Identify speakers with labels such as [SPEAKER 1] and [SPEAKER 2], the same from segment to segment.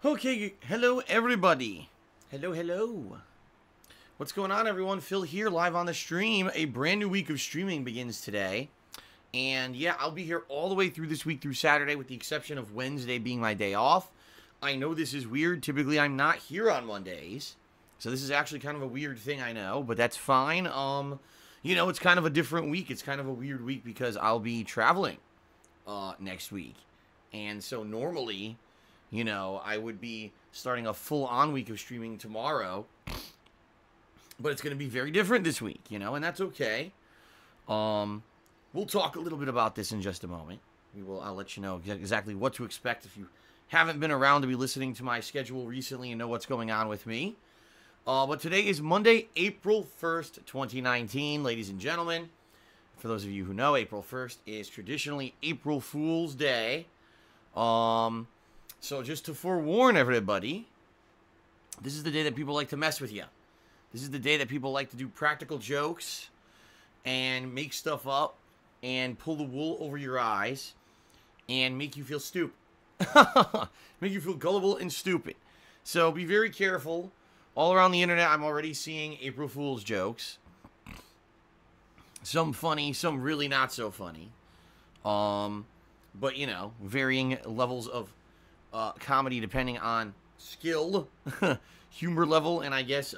[SPEAKER 1] Okay, hello everybody. Hello. What's going on, everyone? Phil here, live on the stream. A brand new week of streaming begins today. And yeah, I'll be here all the way through this week through Saturday, with the exception of Wednesday being my day off. I know this is weird. Typically, I'm not here on Mondays. So this is actually kind of a weird thing, I know, but that's fine. You know, it's kind of a different week. It's kind of a weird week because I'll be traveling next week. And so normally, you know, I would be starting a full-on week of streaming tomorrow, but it's going to be very different this week, you know, and that's okay. We'll talk a little bit about this in just a moment. I'll let you know exactly what to expect if you haven't been around to be listening to my schedule recently and know what's going on with me. But today is Monday, April 1st, 2019, ladies and gentlemen. For those of you who know, April 1st is traditionally April Fool's Day. So just to forewarn everybody, this is the day that people like to mess with you. This is the day that people like to do practical jokes and make stuff up and pull the wool over your eyes and make you feel stupid. Make you feel gullible and stupid. So be very careful. All around the internet, I'm already seeing April Fool's jokes. Some funny, some really not so funny. But, you know, varying levels of comedy depending on skill, humor level, and I guess,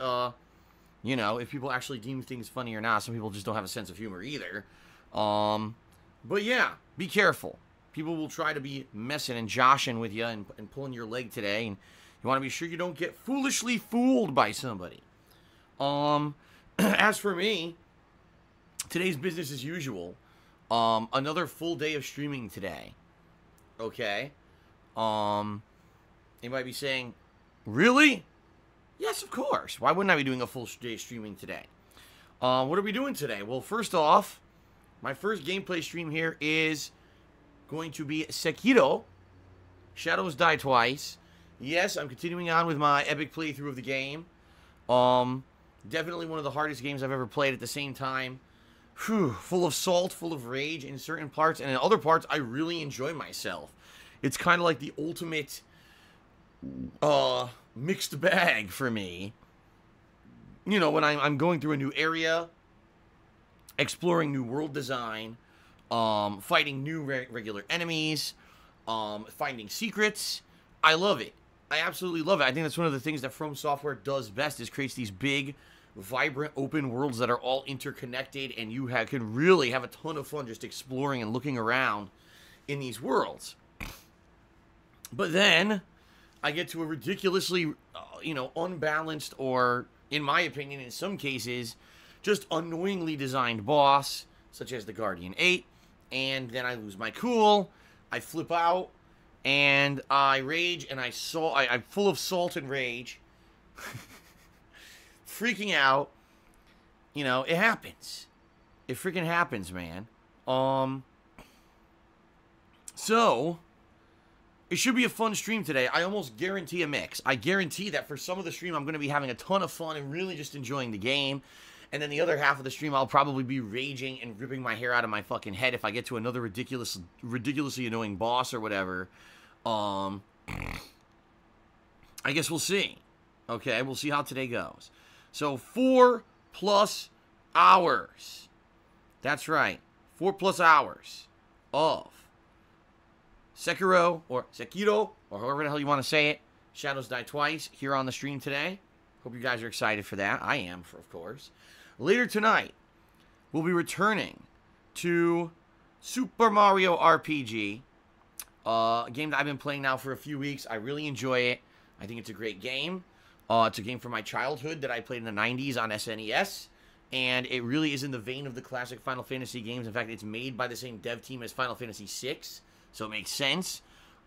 [SPEAKER 1] you know, if people actually deem things funny or not. Some people just don't have a sense of humor either. But yeah, be careful. People will try to be messing and joshing with you and pulling your leg today, and you want to be sure you don't get foolishly fooled by somebody. As for me, today's business as usual. Another full day of streaming today. Okay? You might be saying, really? Yes, of course. Why wouldn't I be doing a full day streaming today? What are we doing today? Well, first off, my first gameplay stream here is going to be Sekiro. Shadows Die Twice. Yes, I'm continuing on with my epic playthrough of the game. Definitely one of the hardest games I've ever played. At the same time, full of salt, full of rage in certain parts, and in other parts, I really enjoy myself. It's kind of like the ultimate mixed bag for me. You know, when I'm going through a new area, exploring new world design, fighting new regular enemies, finding secrets. I love it. I absolutely love it. I think that's one of the things that From Software does best, is creates these big, vibrant, open worlds that are all interconnected, and you can really have a ton of fun just exploring and looking around in these worlds. But then I get to a ridiculously, you know, unbalanced, or, in my opinion, in some cases, just annoyingly designed boss, such as the Guardian 8, and then I lose my cool, I flip out, and I rage, and I'm full of salt and rage, freaking out. You know, it happens. It freaking happens, man. So it should be a fun stream today. I almost guarantee a mix. I guarantee that for some of the stream, I'm going to be having a ton of fun and really just enjoying the game. And then the other half of the stream, I'll probably be raging and ripping my hair out of my fucking head if I get to another ridiculously annoying boss or whatever. I guess we'll see. Okay, we'll see how today goes. So 4+ hours. That's right. 4+ hours of Sekiro, or however the hell you want to say it, Shadows Die Twice, here on the stream today. Hope you guys are excited for that. I am, of course. Later tonight, we'll be returning to Super Mario RPG, a game that I've been playing now for a few weeks. I really enjoy it. I think it's a great game. It's a game from my childhood that I played in the 90s on SNES, and it really is in the vein of the classic Final Fantasy games. In fact, it's made by the same dev team as Final Fantasy VI, so it makes sense.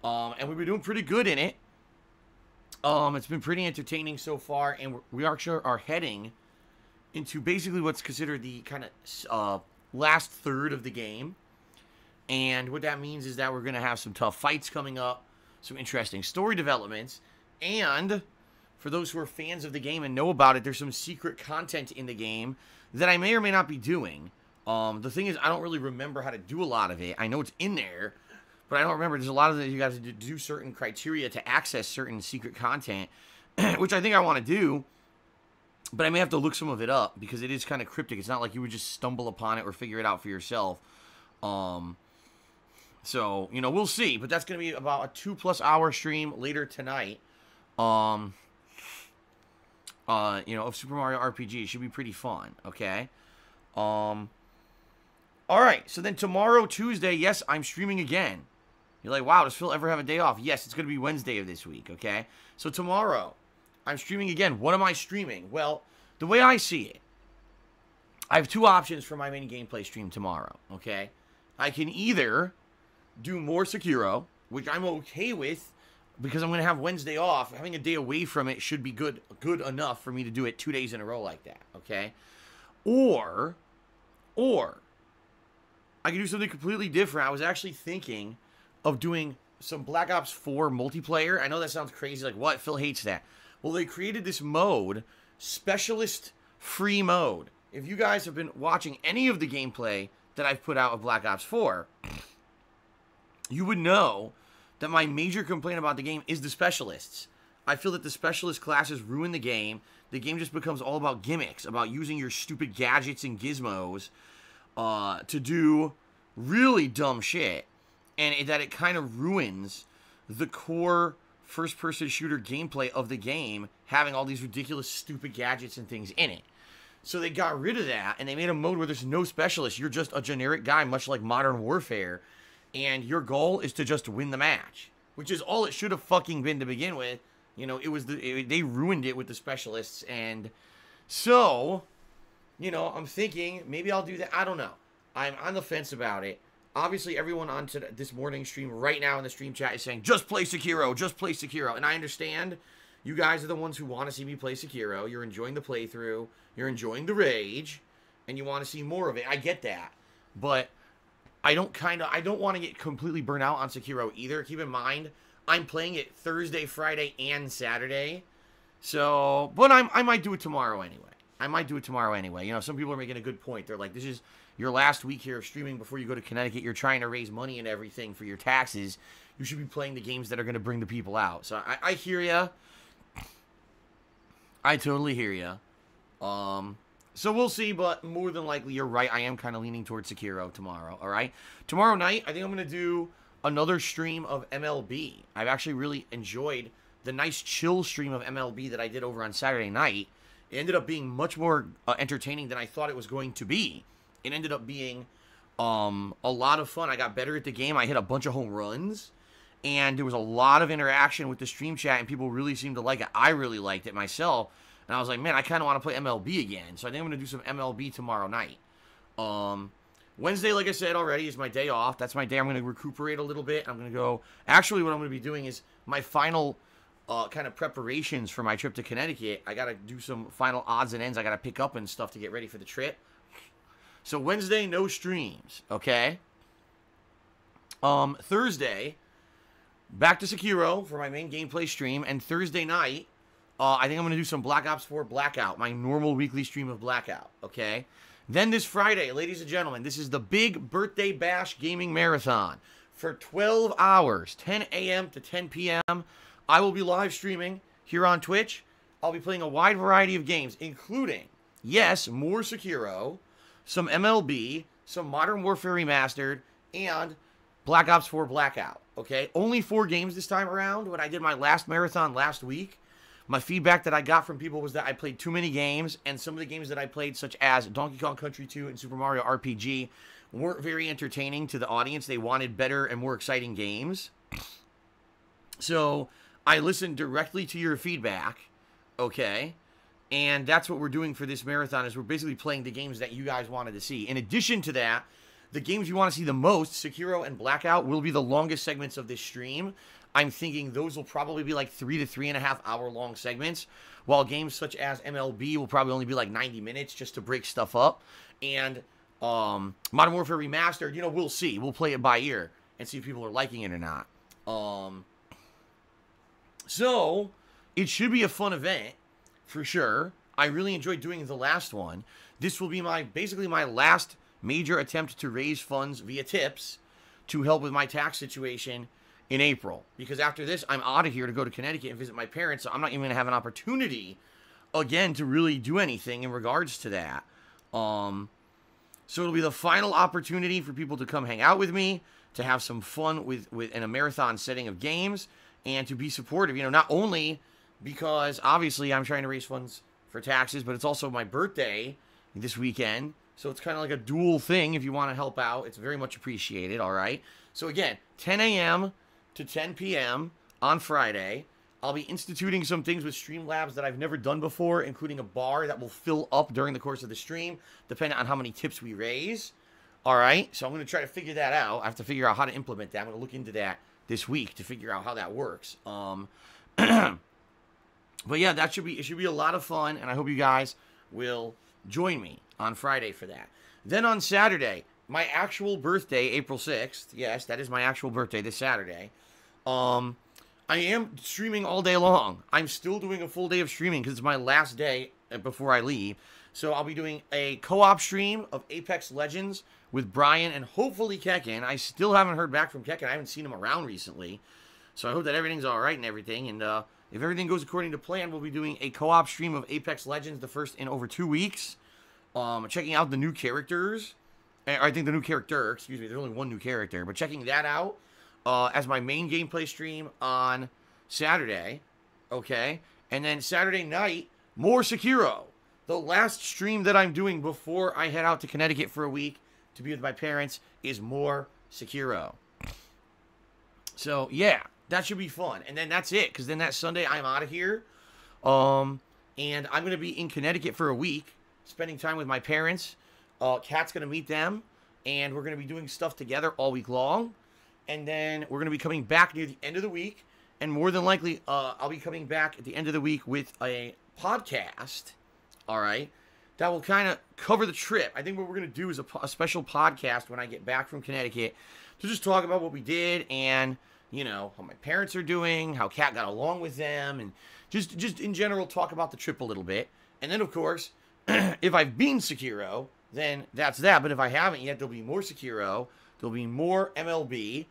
[SPEAKER 1] And we've been doing pretty good in it. It's been pretty entertaining so far, and we actually are heading into basically what's considered the kind of last third of the game. And what that means is that we're going to have some tough fights coming up, some interesting story developments, and for those who are fans of the game and know about it, there's some secret content in the game that I may or may not be doing. The thing is, I don't really remember how to do a lot of it. I know it's in there, but but I don't remember. There's a lot of you guys do certain criteria to access certain secret content, which I think I want to do. But I may have to look some of it up because it is kind of cryptic. It's not like you would just stumble upon it or figure it out for yourself. So, you know, we'll see. But that's going to be about a 2+ hour stream later tonight. You know, of Super Mario RPG. It should be pretty fun, okay? All right, so then tomorrow, Tuesday, yes, I'm streaming again. You're like, wow, does Phil ever have a day off? Yes, it's going to be Wednesday of this week, okay? So tomorrow, I'm streaming again. What am I streaming? Well, the way I see it, I have 2 options for my main gameplay stream tomorrow, okay? I can either do more Sekiro, which I'm okay with because I'm going to have Wednesday off. Having a day away from it should be good enough for me to do it 2 days in a row like that, okay? Or I can do something completely different. I was actually thinking of doing some Black Ops 4 multiplayer. I know that sounds crazy, like, what? Phil hates that. Well, they created this mode, Specialist Free Mode. If you guys have been watching any of the gameplay that I've put out of Black Ops 4, you would know that my major complaint about the game is the specialists. I feel that the specialist classes ruin the game. The game just becomes all about gimmicks, about using your stupid gadgets and gizmos to do really dumb shit. And that it kind of ruins the core first-person shooter gameplay of the game, having all these ridiculous, stupid gadgets and things in it. So they got rid of that, and they made a mode where there's no specialist. You're just a generic guy, much like Modern Warfare, and your goal is to just win the match, which is all it should have fucking been to begin with. You know, they ruined it with the specialists, and so, you know, I'm thinking maybe I'll do that. I don't know. I'm on the fence about it. Obviously, everyone on to this morning stream right now in the stream chat is saying, just play Sekiro, just play Sekiro. And I understand you guys are the ones who want to see me play Sekiro. You're enjoying the playthrough. You're enjoying the rage. And you want to see more of it. I get that. But I don't want to get completely burnt out on Sekiro either. Keep in mind, I'm playing it Thursday, Friday, and Saturday. So, but I might do it tomorrow anyway. You know, some people are making a good point. They're like, this is your last week here of streaming before you go to Connecticut. You're trying to raise money and everything for your taxes. You should be playing the games that are going to bring the people out. So I hear ya. I totally hear ya. So we'll see, but more than likely, you're right. I am kind of leaning towards Sekiro tomorrow, all right? Tomorrow night, I think I'm going to do another stream of MLB. I've actually really enjoyed the nice chill stream of MLB that I did over on Saturday night. It ended up being much more entertaining than I thought it was going to be. It ended up being a lot of fun. I got better at the game. I hit a bunch of home runs. And there was a lot of interaction with the stream chat, and people really seemed to like it. I really liked it myself. And I was like, man, I kind of want to play MLB again. So I think I'm going to do some MLB tomorrow night. Wednesday, like I said already, is my day off. That's my day. I'm going to recuperate a little bit. I'm going to go... Actually, what I'm going to be doing is my final kind of preparations for my trip to Connecticut. I got to do some final odds and ends I got to pick up and stuff to get ready for the trip. So Wednesday, no streams, okay? Thursday, back to Sekiro for my main gameplay stream. And Thursday night, I think I'm going to do some Black Ops 4 Blackout, my normal weekly stream of Blackout, okay? Then this Friday, ladies and gentlemen, this is the big birthday bash gaming marathon. For 12 hours, 10 a.m. to 10 p.m., I will be live streaming here on Twitch. I'll be playing a wide variety of games, including, yes, more Sekiro, some MLB, some Modern Warfare Remastered, and Black Ops 4 Blackout, okay? Only 4 games this time around. When I did my last marathon last week, my feedback that I got from people was that I played too many games, and some of the games that I played, such as Donkey Kong Country 2 and Super Mario RPG, weren't very entertaining to the audience. They wanted better and more exciting games. So I listened directly to your feedback, okay? And that's what we're doing for this marathon, is we're basically playing the games that you guys wanted to see. In addition to that, the games you want to see the most, Sekiro and Blackout, will be the longest segments of this stream. I'm thinking those will probably be like 3 to 3.5 hour long segments, while games such as MLB will probably only be like 90 minutes just to break stuff up. And Modern Warfare Remastered, you know, we'll see. We'll play it by ear and see if people are liking it or not. So it should be a fun event for sure. I really enjoyed doing the last one. This will be basically my last major attempt to raise funds via tips to help with my tax situation in April. Because after this, I'm out of here to go to Connecticut and visit my parents, so I'm not even going to have an opportunity again to really do anything in regards to that. So it'll be the final opportunity for people to come hang out with me, to have some fun with in a marathon setting of games, and to be supportive. You know, not only because obviously I'm trying to raise funds for taxes, but it's also my birthday this weekend. So it's kind of like a dual thing. If you want to help out, it's very much appreciated, all right? So again, 10 a.m. to 10 p.m. on Friday. I'll be instituting some things with Streamlabs that I've never done before, including a bar that will fill up during the course of the stream, depending on how many tips we raise. All right? So I'm going to try to figure that out. I have to figure out how to implement that. I'm going to look into that this week to figure out how that works. But yeah, it should be a lot of fun, and I hope you guys will join me on Friday for that. Then on Saturday, my actual birthday, April 6th. Yes, that is my actual birthday this Saturday. I am streaming all day long. I'm still doing a full day of streaming because it's my last day before I leave. So I'll be doing a co-op stream of Apex Legends with Brian and hopefully Kekken. I still haven't heard back from Kekken. I haven't seen him around recently. So I hope that everything's all right and everything. And if everything goes according to plan, we'll be doing a co-op stream of Apex Legends, the first in over 2 weeks. Checking out the new characters. I think the new character, excuse me, there's only one new character. But checking that out as my main gameplay stream on Saturday. Okay. And then Saturday night, more Sekiro. The last stream that I'm doing before I head out to Connecticut for a week to be with my parents is more Sekiro. So, yeah, that should be fun. And then that's it, because then that Sunday I'm out of here. And I'm going to be in Connecticut for a week, spending time with my parents. Kat's going to meet them, and we're going to be doing stuff together all week long. And then we're going to be coming back near the end of the week. And more than likely, I'll be coming back at the end of the week with a podcast. All right, that will kind of cover the trip. I think what we're going to do is a special podcast when I get back from Connecticut to just talk about what we did and, you know, how my parents are doing, how Kat got along with them, and just in general talk about the trip a little bit. And then, of course, if I've been Sekiro, then that's that. But if I haven't yet, there'll be more Sekiro, there'll be more MLB,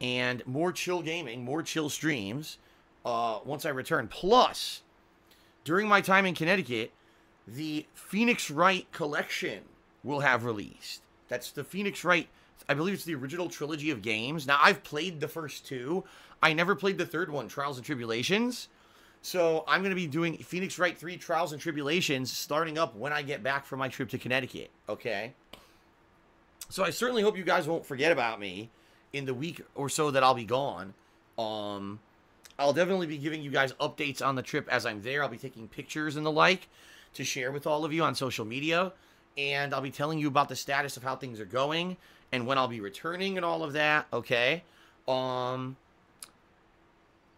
[SPEAKER 1] and more chill gaming, more chill streams once I return. Plus, during my time in Connecticut, the Phoenix Wright collection will have released. That's the Phoenix Wright, I believe it's the original trilogy of games. Now, I've played the first two. I never played the third one, Trials and Tribulations. So, I'm going to be doing Phoenix Wright 3 Trials and Tribulations starting up when I get back from my trip to Connecticut, okay? So, I certainly hope you guys won't forget about me in the week or so that I'll be gone. I'll definitely be giving you guys updates on the trip as I'm there. I'll be taking pictures and the like to share with all of you on social media, and I'll be telling you about the status of how things are going and when I'll be returning and all of that, okay?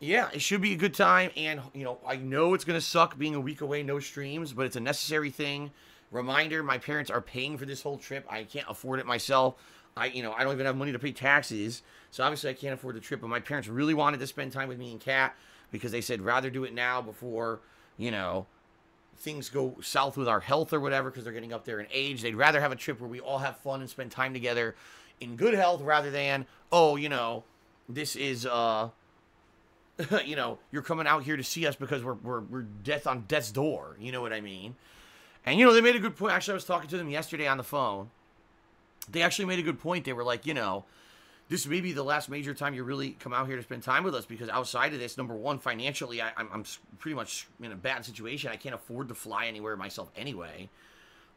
[SPEAKER 1] Yeah, it should be a good time, and, you know, I know it's going to suck being a week away, no streams, but it's a necessary thing. Reminder, my parents are paying for this whole trip. I can't afford it myself. I don't even have money to pay taxes, so obviously I can't afford the trip, but my parents really wanted to spend time with me and Kat because they said rather do it now before, you know, things go south with our health or whatever, because they're getting up there in age. They'd rather have a trip where we all have fun and spend time together in good health rather than, oh, you know, this is, you know, you're coming out here to see us because we're death on death's door. You know what I mean? And, you know, they made a good point. Actually, I was talking to them yesterday on the phone. They actually made a good point. They were like, you know, this may be the last major time you really come out here to spend time with us, because outside of this, number one, financially, I'm pretty much in a bad situation. I can't afford to fly anywhere myself anyway.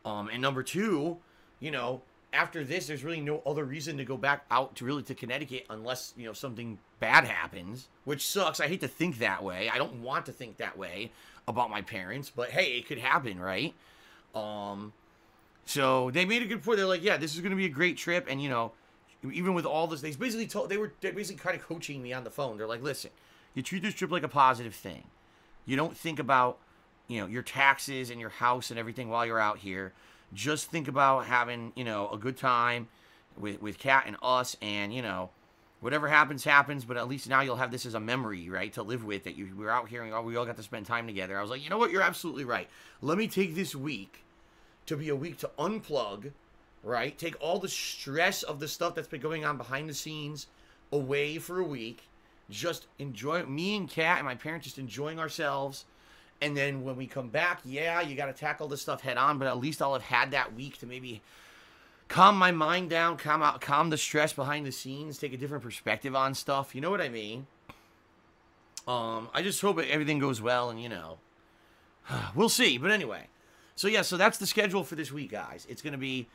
[SPEAKER 1] And number two, you know, after this, there's really no other reason to go back out to Connecticut unless, you know, something bad happens, which sucks. I hate to think that way. I don't want to think that way about my parents, but hey, it could happen, right? So they made a good point. They're like, yeah, this is going to be a great trip. And, you know, even with all this, they're basically kind of coaching me on the phone. They're like, listen, you treat this trip like a positive thing. You don't think about, you know, your taxes and your house and everything while you're out here. Just think about having, you know, a good time with Kat and us, and, you know, whatever happens, happens, but at least now you'll have this as a memory, right, to live with, that we're out here and we all got to spend time together. I was like, you know what, you're absolutely right. Let me take this week to be a week to unplug right? Take all the stress of the stuff that's been going on behind the scenes away for a week. Just enjoy, me and Kat and my parents just enjoying ourselves. And then when we come back, yeah, you got to tackle this stuff head on, but at least I'll have had that week to maybe calm my mind down, calm the stress behind the scenes, take a different perspective on stuff. You know what I mean? I just hope everything goes well, and, you know, we'll see. But anyway, so yeah, so that's the schedule for this week, guys. It's going to be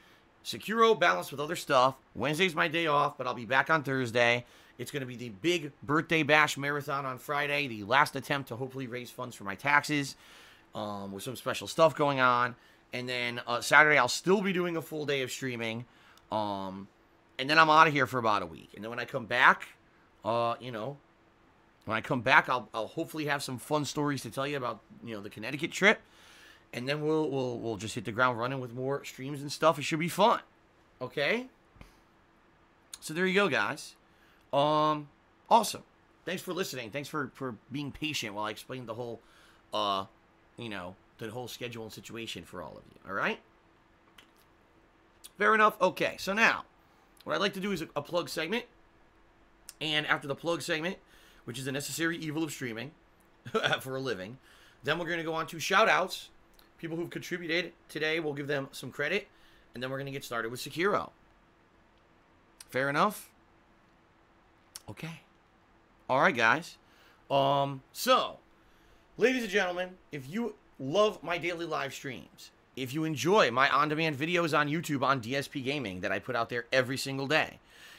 [SPEAKER 1] Sekiro balanced with other stuff. Wednesday's my day off, but I'll be back on Thursday. It's going to be the big birthday bash marathon on Friday, the last attempt to hopefully raise funds for my taxes, with some special stuff going on. And then Saturday, I'll still be doing a full day of streaming. And then I'm out of here for about a week. And then when I come back, you know, when I come back, I'll hopefully have some fun stories to tell you about, you know, the Connecticut trip. And then we'll just hit the ground running with more streams and stuff. It should be fun. Okay? So there you go, guys. Awesome. Thanks for listening. Thanks for being patient while I explained the whole, you know, the whole schedule and situation for all of you. All right? Fair enough. Okay, so now, what I'd like to do is a plug segment. And after the plug segment, which is a necessary evil of streaming for a living, then we're going to go on to shout-outs. People who've contributed today, we'll give them some credit. And then we're going to get started with Sekiro. Fair enough? Okay. All right, guys. So, ladies and gentlemen, if you love my daily live streams, if you enjoy my on-demand videos on YouTube on DSPGaming that I put out there every single day,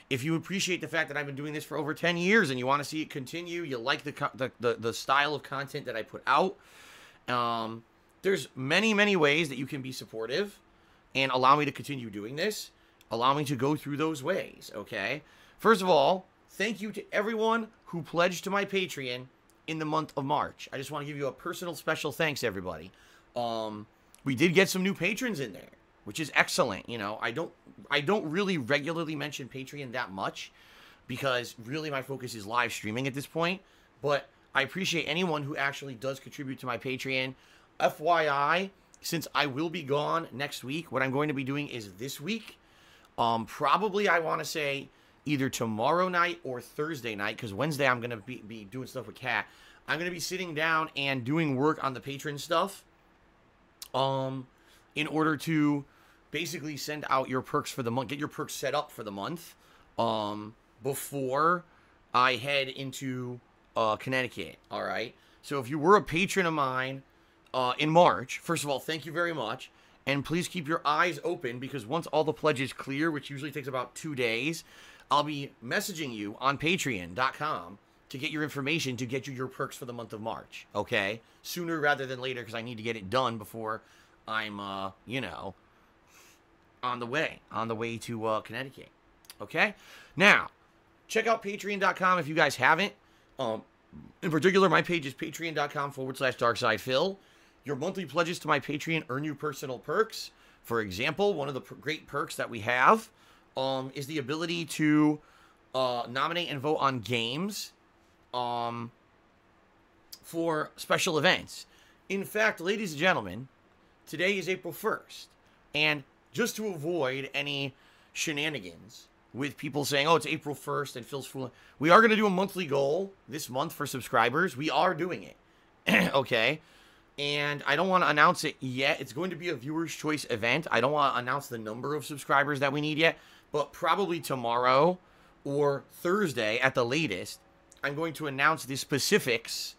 [SPEAKER 1] if you appreciate the fact that I've been doing this for over 10 years and you want to see it continue, you like the style of content that I put out, there's many ways that you can be supportive and allow me to continue doing this. Allow me to go through those ways, okay? First of all, thank you to everyone who pledged to my Patreon in the month of March. I just want to give you a personal special thanks, everybody. We did get some new patrons in there, which is excellent. You know, I don't really regularly mention Patreon that much because really my focus is live streaming at this point. But I appreciate anyone who actually does contribute to my Patreon. FYI, since I will be gone next week, what I'm going to be doing is this week. Probably I want to say either tomorrow night or Thursday night, because Wednesday I'm going to be doing stuff with Kat. I'm going to be sitting down and doing work on the patron stuff in order to basically send out your perks for the month, get your perks set up for the month before I head into Connecticut, all right? So if you were a patron of mine in March, first of all, thank you very much. And please keep your eyes open because once all the pledges clear, which usually takes about 2 days, I'll be messaging you on patreon.com to get your information to get you your perks for the month of March, okay? Sooner rather than later because I need to get it done before I'm, you know, on the way to Connecticut, okay? Now, check out patreon.com if you guys haven't. In particular, my page is patreon.com/DarksidePhil. Your monthly pledges to my Patreon earn you personal perks. For example, one of the great perks that we have is the ability to nominate and vote on games for special events. In fact, ladies and gentlemen, today is April 1st. And just to avoid any shenanigans with people saying, oh, it's April 1st and Phil's fooling, we are going to do a monthly goal this month for subscribers. We are doing it. Okay? And I don't want to announce it yet. It's going to be a viewer's choice event. I don't want to announce the number of subscribers that we need yet. But probably tomorrow or Thursday at the latest, I'm going to announce the specifics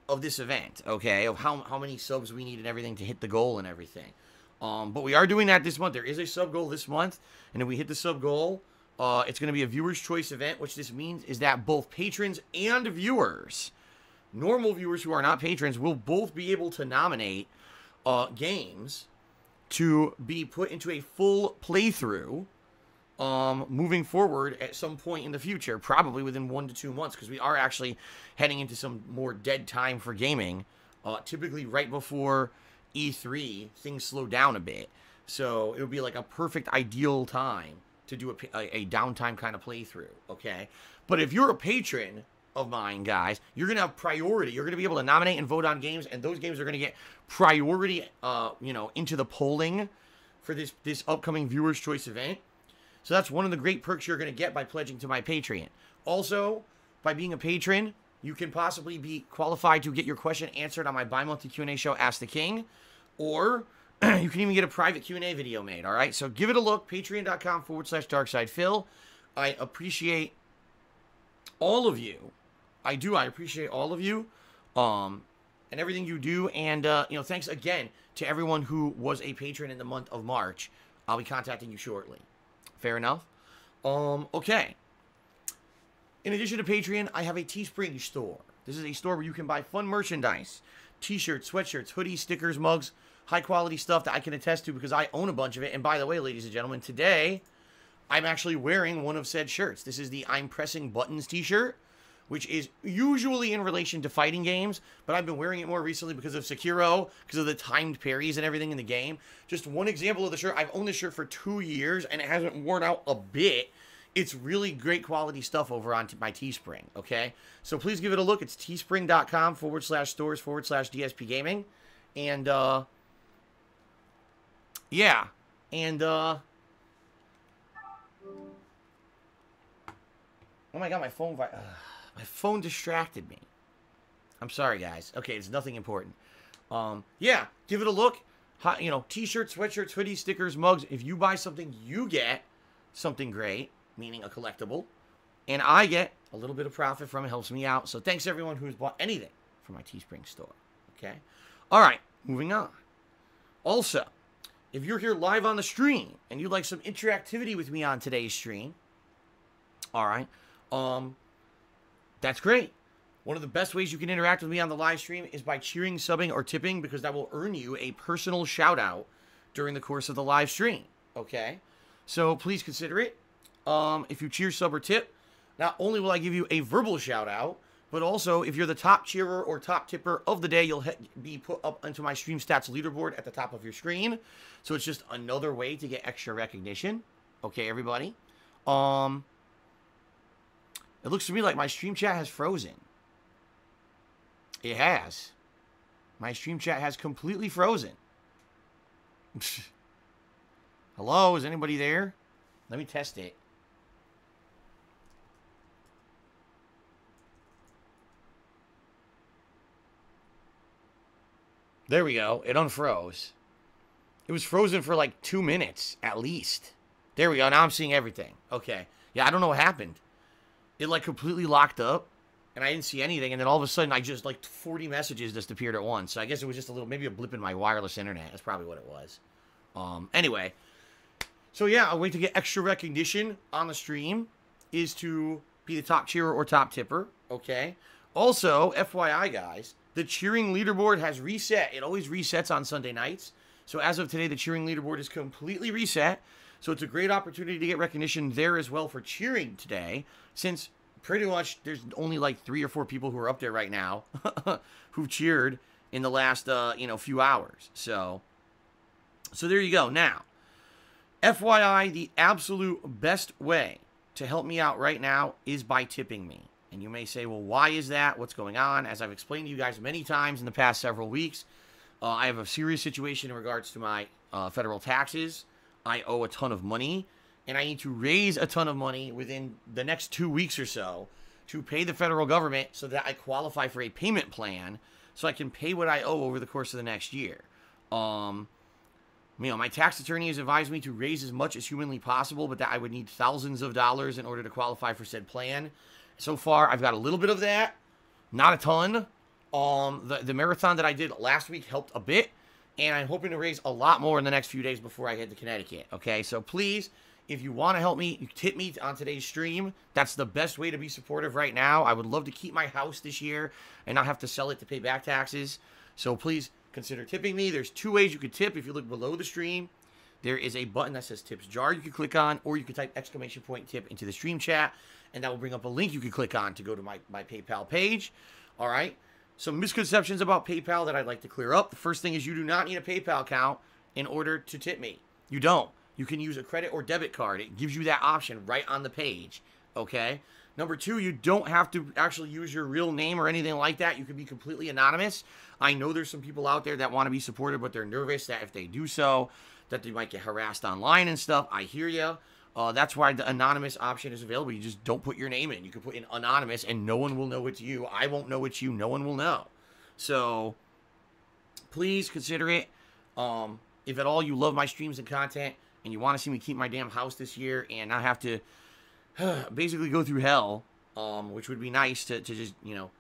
[SPEAKER 1] of this event, okay? Of how many subs we need and everything to hit the goal and everything. But we are doing that this month. There is a sub goal this month. And if we hit the sub goal, it's going to be a viewer's choice event, which this means is that both patrons and viewers, normal viewers who are not patrons, will both be able to nominate games to be put into a full playthrough moving forward at some point in the future, probably within 1 to 2 months, because we are actually heading into some more dead time for gaming. Typically right before E3, things slow down a bit. So it would be like a perfect ideal time to do a downtime kind of playthrough, okay? But if you're a patron of mine, guys, you're going to have priority. You're going to be able to nominate and vote on games, and those games are going to get priority, you know, into the polling for this upcoming Viewers' Choice event. So that's one of the great perks you're going to get by pledging to my Patreon. Also, by being a patron, you can possibly be qualified to get your question answered on my bi-monthly Q&A show, Ask the King, or you can even get a private Q&A video made, all right? So give it a look, patreon.com/DarksidePhil. I appreciate all of you. I appreciate all of you and everything you do. And, thanks again to everyone who was a patron in the month of March. I'll be contacting you shortly. Fair enough? Okay. In addition to Patreon, I have a Teespring store. This is a store where you can buy fun merchandise. T-shirts, sweatshirts, hoodies, stickers, mugs, high-quality stuff that I can attest to because I own a bunch of it. And by the way, ladies and gentlemen, today I'm actually wearing one of said shirts. This is the I'm Pressing Buttons t-shirt, which is usually in relation to fighting games, but I've been wearing it more recently because of Sekiro, because of the timed parries and everything in the game. Just one example of the shirt. I've owned this shirt for 2 years, and it hasn't worn out a bit. It's really great quality stuff over on my Teespring, okay? So please give it a look. It's teespring.com/stores/DSPGaming. And, yeah. And, oh my God, my phone distracted me. I'm sorry, guys. Okay, it's nothing important. Yeah, give it a look. T-shirts, sweatshirts, hoodies, stickers, mugs. If you buy something, you get something great, meaning a collectible. And I get a little bit of profit from it. Helps me out. So thanks to everyone who's bought anything from my Teespring store. Okay? All right, moving on. Also, if you're here live on the stream and you'd like some interactivity with me on today's stream, all right, that's great. One of the best ways you can interact with me on the live stream is by cheering, subbing, or tipping, because that will earn you a personal shout out during the course of the live stream. Okay? So please consider it. If you cheer, sub, or tip, not only will I give you a verbal shout out, but also if you're the top cheerer or top tipper of the day, you'll be put up into my stream stats leaderboard at the top of your screen. So it's just another way to get extra recognition. Okay, everybody? It looks to me like my stream chat has frozen. It has. My stream chat has completely frozen. Hello? Is anybody there? Let me test it. There we go. It unfroze. It was frozen for like 2 minutes, at least. There we go. Now I'm seeing everything. Okay. Yeah, I don't know what happened. It like completely locked up, and I didn't see anything, and then all of a sudden, I just, like, 40 messages just appeared at once. So I guess it was just maybe a blip in my wireless internet. That's probably what it was. Anyway. So yeah, a way to get extra recognition on the stream is to be the top cheerer or top tipper, okay? Also, FYI, guys, the cheering leaderboard has reset. It always resets on Sunday nights. So as of today, the cheering leaderboard is completely reset. So it's a great opportunity to get recognition there as well for cheering today, since pretty much there's only like 3 or 4 people who are up there right now who've cheered in the last, few hours. So there you go. Now, FYI, the absolute best way to help me out right now is by tipping me. And you may say, well, why is that? What's going on? As I've explained to you guys many times in the past several weeks, I have a serious situation in regards to my federal taxes. I owe a ton of money, and I need to raise a ton of money within the next 2 weeks or so to pay the federal government so that I qualify for a payment plan so I can pay what I owe over the course of the next year. My tax attorney has advised me to raise as much as humanly possible, but that I would need thousands of dollars in order to qualify for said plan. So far, I've got a little bit of that, not a ton. The marathon that I did last week helped a bit, and I'm hoping to raise a lot more in the next few days before I head to Connecticut, okay? So please, if you want to help me, you tip me on today's stream. That's the best way to be supportive right now. I would love to keep my house this year and not have to sell it to pay back taxes. So please consider tipping me. There's 2 ways you could tip. If you look below the stream, there is a button that says Tips Jar you can click on, or you can type !tip into the stream chat, and that will bring up a link you can click on to go to my PayPal page. All right? Some misconceptions about PayPal that I'd like to clear up. The first thing is you do not need a PayPal account in order to tip me. You don't. You can use a credit or debit card. It gives you that option right on the page. Okay? Number two, you don't have to actually use your real name or anything like that. You can be completely anonymous. I know there's some people out there that want to be supported, but they're nervous that if they do so, that they might get harassed online and stuff. I hear you. That's why the anonymous option is available. You just don't put your name in. You can put in anonymous, and no one will know it's you. I won't know it's you. No one will know. So please consider it. If at all you love my streams and content, and you want to see me keep my damn house this year and not have to basically go through hell, which would be nice to just, you know,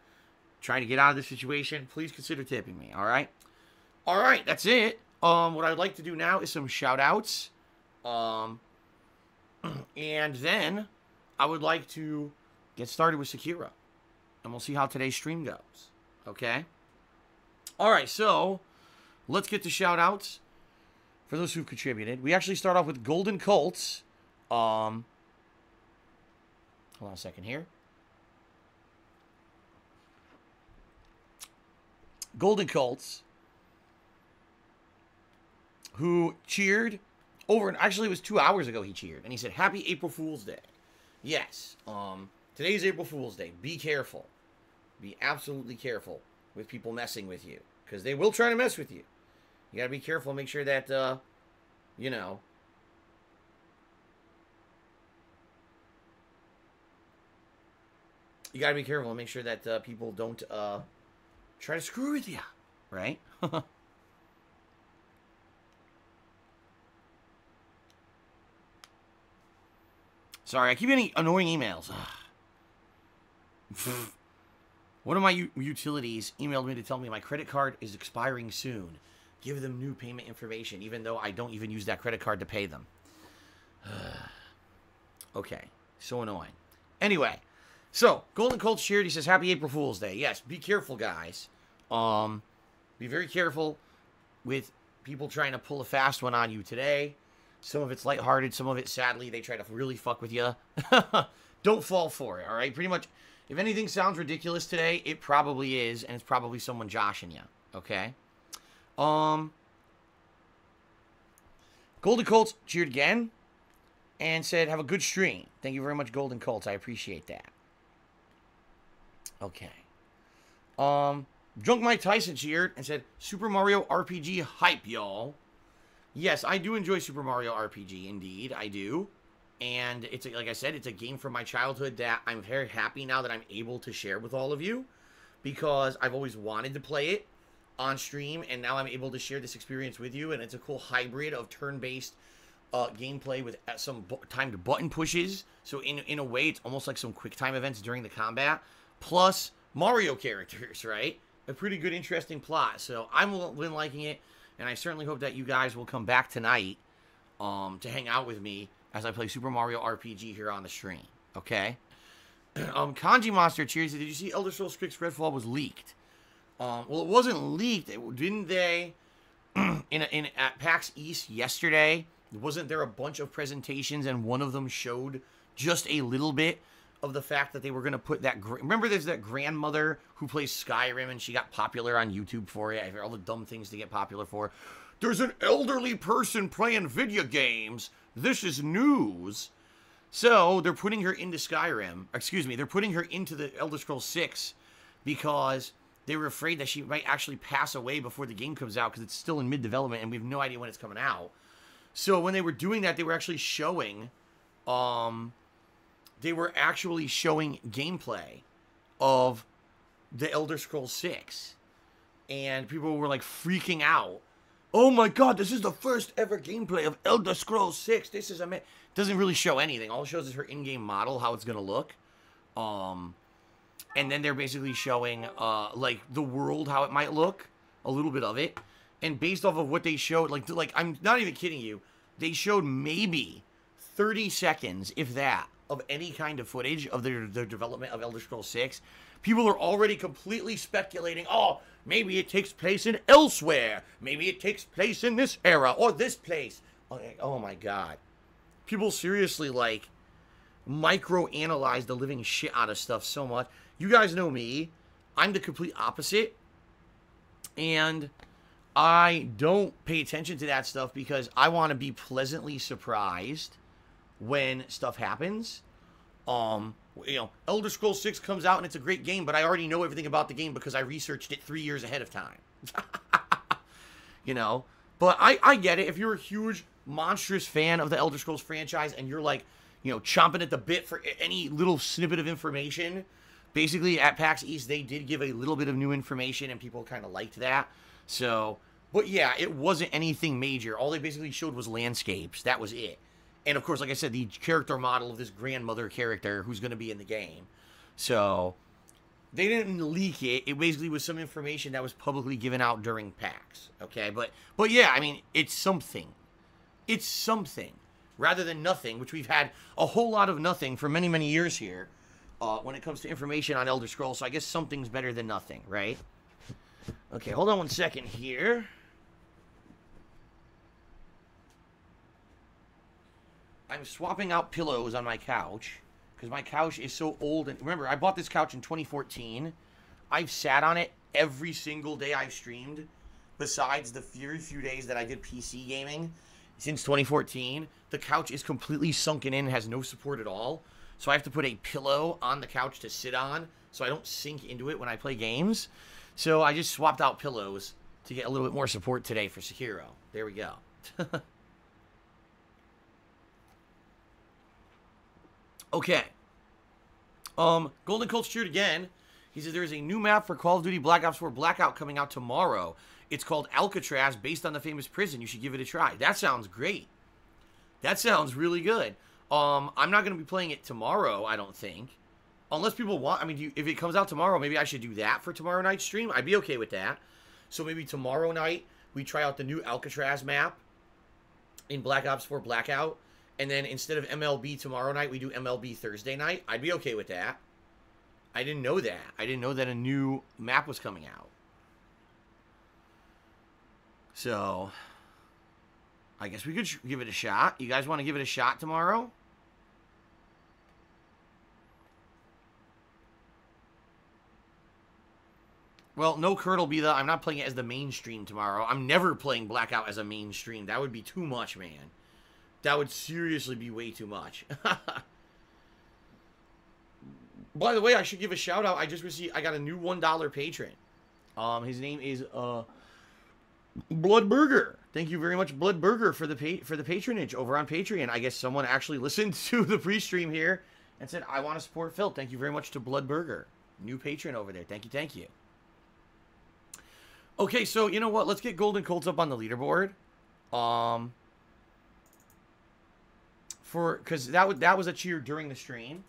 [SPEAKER 1] try to get out of this situation, please consider tipping me, all right? All right, that's it. What I'd like to do now is some shout-outs. And then I would like to get started with Sekiro. And we'll see how today's stream goes, okay? All right, so let's get to shout-outs for those who've contributed. We actually start off with Golden Colts. Hold on a second here. Golden Colts, who cheered over, and actually it was 2 hours ago he cheered, and he said, Happy April Fool's Day. Yes, today's April Fool's Day. Be careful. Be absolutely careful with people messing with you, because they will try to mess with you. You gotta be careful and make sure that, you know, you gotta be careful and make sure that people don't try to screw with you, right? Sorry, I keep getting annoying emails. One of my utilities emailed me to tell me my credit card is expiring soon. Give them new payment information, even though I don't even use that credit card to pay them. Okay, so annoying. Anyway. So, Golden Colt cheered. He says, Happy April Fool's Day. Yes, be careful, guys. Be very careful with people trying to pull a fast one on you today. Some of it's lighthearted. Some of it, sadly, they try to really fuck with you. Don't fall for it, all right? Pretty much, if anything sounds ridiculous today, it probably is, and it's probably someone joshing you, okay? Golden Colts cheered again and said, have a good stream. Thank you very much, Golden Colts. I appreciate that. Okay. Drunk Mike Tyson cheered and said, Super Mario RPG hype, y'all. Yes, I do enjoy Super Mario RPG, indeed. I do. And it's, like I said, it's a game from my childhood that I'm very happy now that I'm able to share with all of you, because I've always wanted to play it on stream, and now I'm able to share this experience with you, and it's a cool hybrid of turn-based gameplay with some timed button pushes. So in a way, it's almost like some quick time events during the combat, plus Mario characters, right? A pretty good, interesting plot. So I'm been liking it, and I certainly hope that you guys will come back tonight to hang out with me as I play Super Mario RPG here on the stream, okay? Kanji Monster cheers. Did you see Elder Scrolls 6 Redfall was leaked? Well, it wasn't leaked. Didn't they, at PAX East yesterday, wasn't there a bunch of presentations, and one of them showed just a little bit of the fact that they were going to put that... Remember there's that grandmother who plays Skyrim, and she got popular on YouTube for it. I hear all the dumb things to get popular for. There's an elderly person playing video games. This is news. So, they're putting her into Skyrim. Excuse me, they're putting her into the Elder Scrolls 6 because they were afraid that she might actually pass away before the game comes out because it's still in mid-development and we have no idea when it's coming out. So, when they were doing that, they were actually showing... they were actually showing gameplay of the Elder Scrolls 6. And people were, like, freaking out. Oh my god, this is the first ever gameplay of Elder Scrolls 6. This is amazing. Doesn't really show anything. All it shows is her in-game model, how it's going to look. And then they're basically showing, like, the world, how it might look. A little bit of it. And based off of what they showed, like I'm not even kidding you, they showed maybe 30 seconds, if that, of any kind of footage of their development of Elder Scrolls 6. People are already completely speculating, oh, maybe it takes place in elsewhere. Maybe it takes place in this era or this place. Oh my god. People seriously, like, micro-analyze the living shit out of stuff so much. You guys know me. I'm the complete opposite. And I don't pay attention to that stuff because I want to be pleasantly surprised when stuff happens. You know, Elder Scrolls 6 comes out and it's a great game, but I already know everything about the game because I researched it 3 years ahead of time. You know? But I get it. If you're a huge, monstrous fan of the Elder Scrolls franchise and you're like, you know, chomping at the bit for any little snippet of information, basically at PAX East, they did give a little bit of new information and people kind of liked that. So, but yeah, it wasn't anything major. All they basically showed was landscapes. That was it. And of course, like I said, the character model of this grandmother character who's going to be in the game. So, they didn't leak it. It basically was some information that was publicly given out during PAX. Okay, but yeah, I mean, it's something. It's something. Rather than nothing, which we've had a whole lot of nothing for many, many years here when it comes to information on Elder Scrolls. So I guess something's better than nothing, right? Okay, hold on one second here. I'm swapping out pillows on my couch because my couch is so old. And remember, I bought this couch in 2014. I've sat on it every single day I've streamed, besides the very few days that I did PC gaming since 2014. The couch is completely sunken in, has no support at all. So I have to put a pillow on the couch to sit on so I don't sink into it when I play games. So I just swapped out pillows to get a little bit more support today for Sekiro. There we go. Okay. Golden Colts cheered again. He says there is a new map for Call of Duty Black Ops 4 Blackout coming out tomorrow. It's called Alcatraz, based on the famous prison. You should give it a try. That sounds great. That sounds really good. I'm not going to be playing it tomorrow, I don't think. Unless people want... I mean, if it comes out tomorrow, maybe I should do that for tomorrow night's stream. I'd be okay with that. So maybe tomorrow night, we try out the new Alcatraz map in Black Ops 4 Blackout. And then instead of MLB tomorrow night, we do MLB Thursday night. I'd be okay with that. I didn't know that. I didn't know that a new map was coming out. So, I guess we could give it a shot. You guys want to give it a shot tomorrow? Well, no Kurt will be the... I'm not playing it as the mainstream tomorrow. I'm never playing Blackout as a mainstream. That would be too much, man. That would seriously be way too much. By the way, I should give a shout out. I got a new $1 patron. His name is Blood Burger. Thank you very much, Blood Burger, for the patronage over on Patreon. I guess someone actually listened to the pre-stream here and said, I want to support Phil. Thank you very much to Blood Burger. New patron over there. Thank you, thank you. Okay, so you know what? Let's get Golden Colts up on the leaderboard. Because that was a cheer during the stream.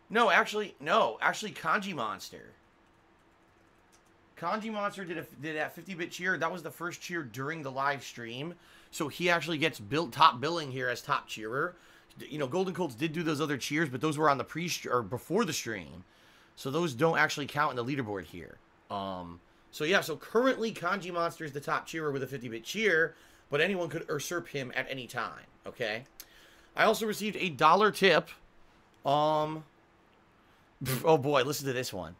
[SPEAKER 1] No, actually, Kanji Monster. Kanji Monster did that 50-bit cheer. That was the first cheer during the live stream. So he actually gets top billing here as top cheerer. You know, Golden Colts did do those other cheers, but those were on the or before the stream. So those don't actually count in the leaderboard here. So yeah, so currently Kanji Monster is the top cheerer with a 50-bit cheer, but anyone could usurp him at any time, okay? I also received a $1 tip. Oh boy, listen to this one.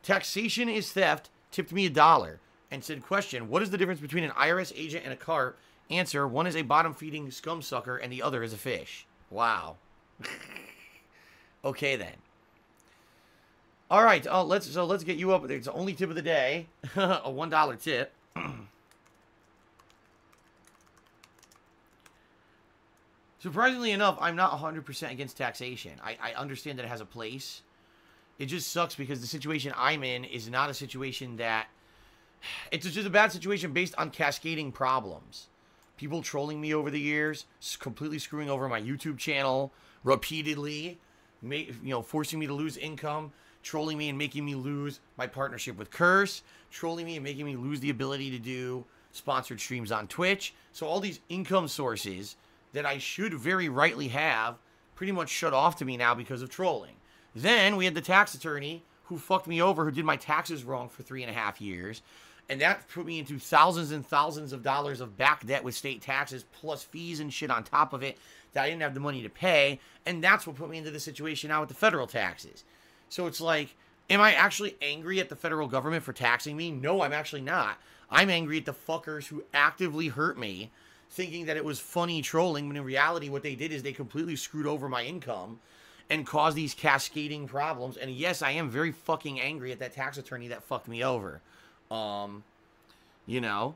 [SPEAKER 1] Taxation is theft, tipped me $1, and said, question, what is the difference between an IRS agent and a carp? Answer, one is a bottom-feeding scum sucker, and the other is a fish. Wow. Okay, then. All right, let's get you up. It's the only tip of the day, a $1 tip. Surprisingly enough, I'm not 100% against taxation. I understand that it has a place. It just sucks because the situation I'm in is not a situation that... It's just a bad situation based on cascading problems. People trolling me over the years, completely screwing over my YouTube channel repeatedly, forcing me to lose income, trolling me and making me lose my partnership with Curse, trolling me and making me lose the ability to do sponsored streams on Twitch. So all these income sources that I should very rightly have pretty much shut off to me now because of trolling. Then we had the tax attorney who fucked me over, who did my taxes wrong for 3.5 years. And that put me into thousands and thousands of dollars of back debt with state taxes, plus fees and shit on top of it that I didn't have the money to pay. And that's what put me into the situation now with the federal taxes. So it's like, am I actually angry at the federal government for taxing me? No, I'm actually not. I'm angry at the fuckers who actively hurt me thinking that it was funny trolling, when in reality what they did is they completely screwed over my income and caused these cascading problems. And yes, I am very fucking angry at that tax attorney that fucked me over. You know,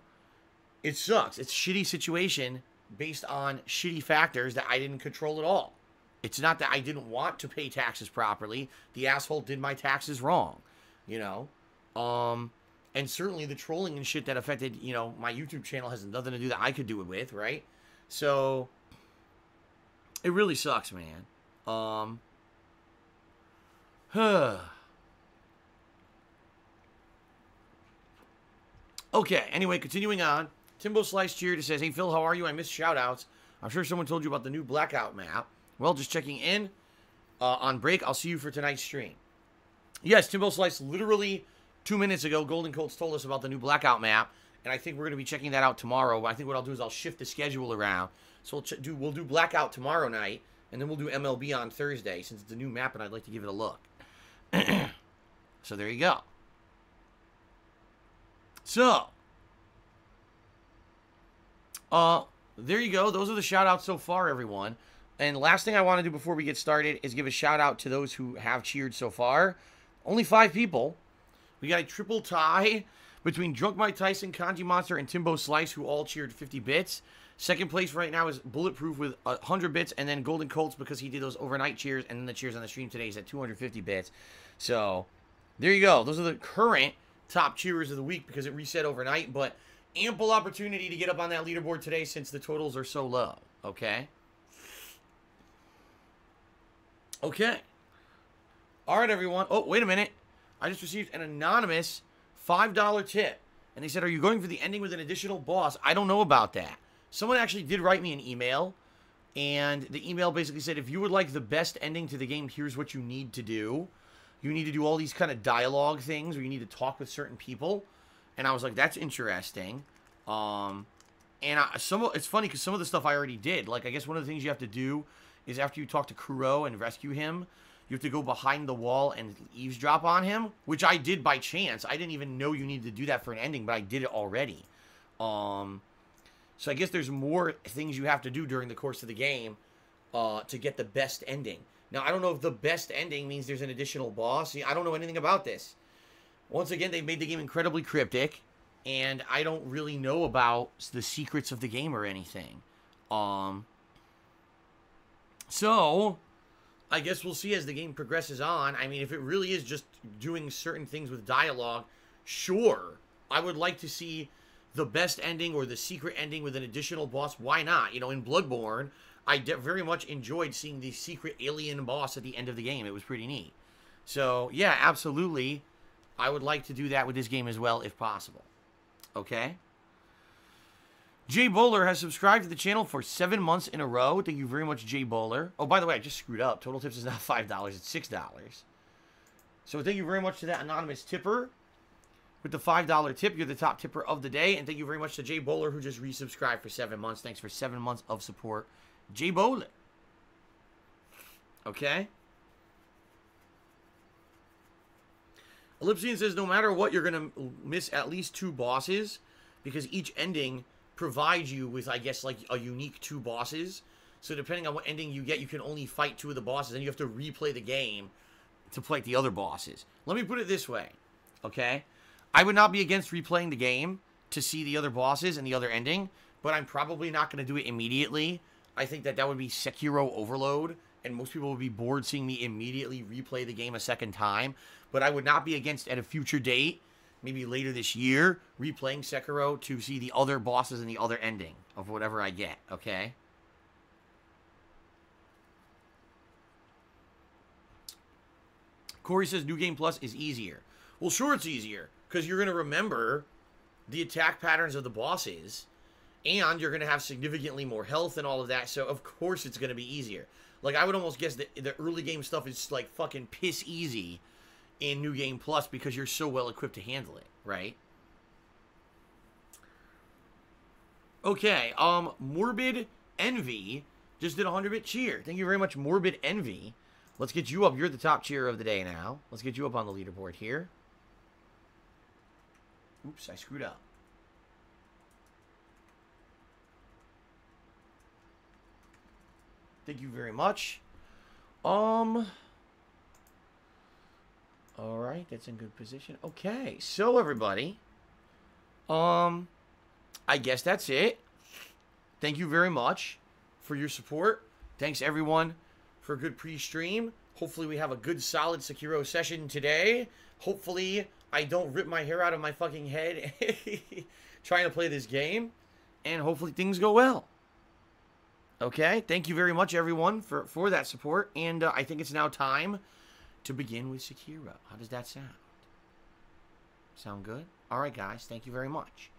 [SPEAKER 1] it sucks. It's a shitty situation based on shitty factors that I didn't control at all. It's not that I didn't want to pay taxes properly. The asshole did my taxes wrong, you know. And certainly the trolling and shit that affected, you know, my YouTube channel has nothing to do that I could do it with, right? So it really sucks, man. Okay, anyway, continuing on. Timbo Slice Cheered says, hey, Phil, how are you? I missed shout-outs. I'm sure someone told you about the new Blackout map. Well, just checking in. On break, I'll see you for tonight's stream. Yes, Timbo Slice, literally 2 minutes ago, Golden Colts told us about the new Blackout map, and I think we're going to be checking that out tomorrow. I think what I'll do is I'll shift the schedule around. So we'll do Blackout tomorrow night, and then we'll do MLB on Thursday, since it's a new map, and I'd like to give it a look. So there you go. So, there you go. Those are the shout-outs so far, everyone. And last thing I want to do before we get started is give a shout-out to those who have cheered so far. Only 5 people. We got a triple tie between Drunk Mike Tyson, Kanji Monster, and Timbo Slice, who all cheered 50 bits. Second place right now is Bulletproof with 100 bits, and then Golden Colts because he did those overnight cheers, and then the cheers on the stream today is at 250 bits. So, there you go. Those are the current top cheerers of the week because it reset overnight, but ample opportunity to get up on that leaderboard today since the totals are so low, okay? Okay. All right, everyone. Oh, wait a minute. I just received an anonymous $5 tip, and they said, are you going for the ending with an additional boss? I don't know about that. Someone actually did write me an email, and the email basically said, if you would like the best ending to the game, here's what you need to do. You need to do all these kind of dialogue things, or you need to talk with certain people. And I was like, that's interesting. It's funny because some of the stuff I already did. Like, I guess one of the things you have to do is after you talk to Kuro and rescue him, you have to go behind the wall and eavesdrop on him, which I did by chance. I didn't even know you needed to do that for an ending, but I did it already. So I guess there's more things you have to do during the course of the game to get the best ending. Now, I don't know if the best ending means there's an additional boss. See, I don't know anything about this. Once again, they've made the game incredibly cryptic, and I don't really know about the secrets of the game or anything. So, I guess we'll see as the game progresses on. I mean, if it really is just doing certain things with dialogue, sure. I would like to see the best ending or the secret ending with an additional boss. Why not? You know, in Bloodborne, I very much enjoyed seeing the secret alien boss at the end of the game. It was pretty neat. So, yeah, absolutely. I would like to do that with this game as well, if possible. Okay? Jay Bowler has subscribed to the channel for 7 months in a row. Thank you very much, Jay Bowler. Oh, by the way, I just screwed up. Total tips is not $5. It's $6. So thank you very much to that anonymous tipper. With the $5 tip, you're the top tipper of the day. And thank you very much to Jay Bowler, who just resubscribed for 7 months. Thanks for 7 months of support, Jay Bowler. Okay? Ellipsian says, no matter what, you're going to miss at least 2 bosses. Because each ending provides you with, I guess, like a unique 2 bosses. So depending on what ending you get, you can only fight 2 of the bosses. And you have to replay the game to fight the other bosses. Let me put it this way. Okay? I would not be against replaying the game to see the other bosses and the other ending. But I'm probably not going to do it immediately. I think that would be Sekiro overload. And most people would be bored seeing me immediately replay the game a second time. But I would not be against at a future date, maybe later this year, replaying Sekiro to see the other bosses and the other ending of whatever I get, okay? Corey says New Game Plus is easier. Well, sure it's easier, because you're going to remember the attack patterns of the bosses, and you're going to have significantly more health and all of that, so of course it's going to be easier. Like, I would almost guess that the early game stuff is, like, fucking piss easy in New Game Plus because you're so well equipped to handle it, right? Okay, Morbid Envy just did a 100-bit cheer. Thank you very much, Morbid Envy. Let's get you up. You're the top cheer of the day now. Let's get you up on the leaderboard here. Oops, I screwed up. Thank you very much. All right, that's in good position. Okay, so everybody, I guess that's it. Thank you very much for your support. Thanks everyone for a good pre-stream. Hopefully we have a good solid Sekiro session today. Hopefully I don't rip my hair out of my fucking head trying to play this game. And hopefully things go well. Okay, thank you very much everyone for that support. And I think it's now time to begin with Sekiro. How does that sound? Sound good? All right, guys. Thank you very much.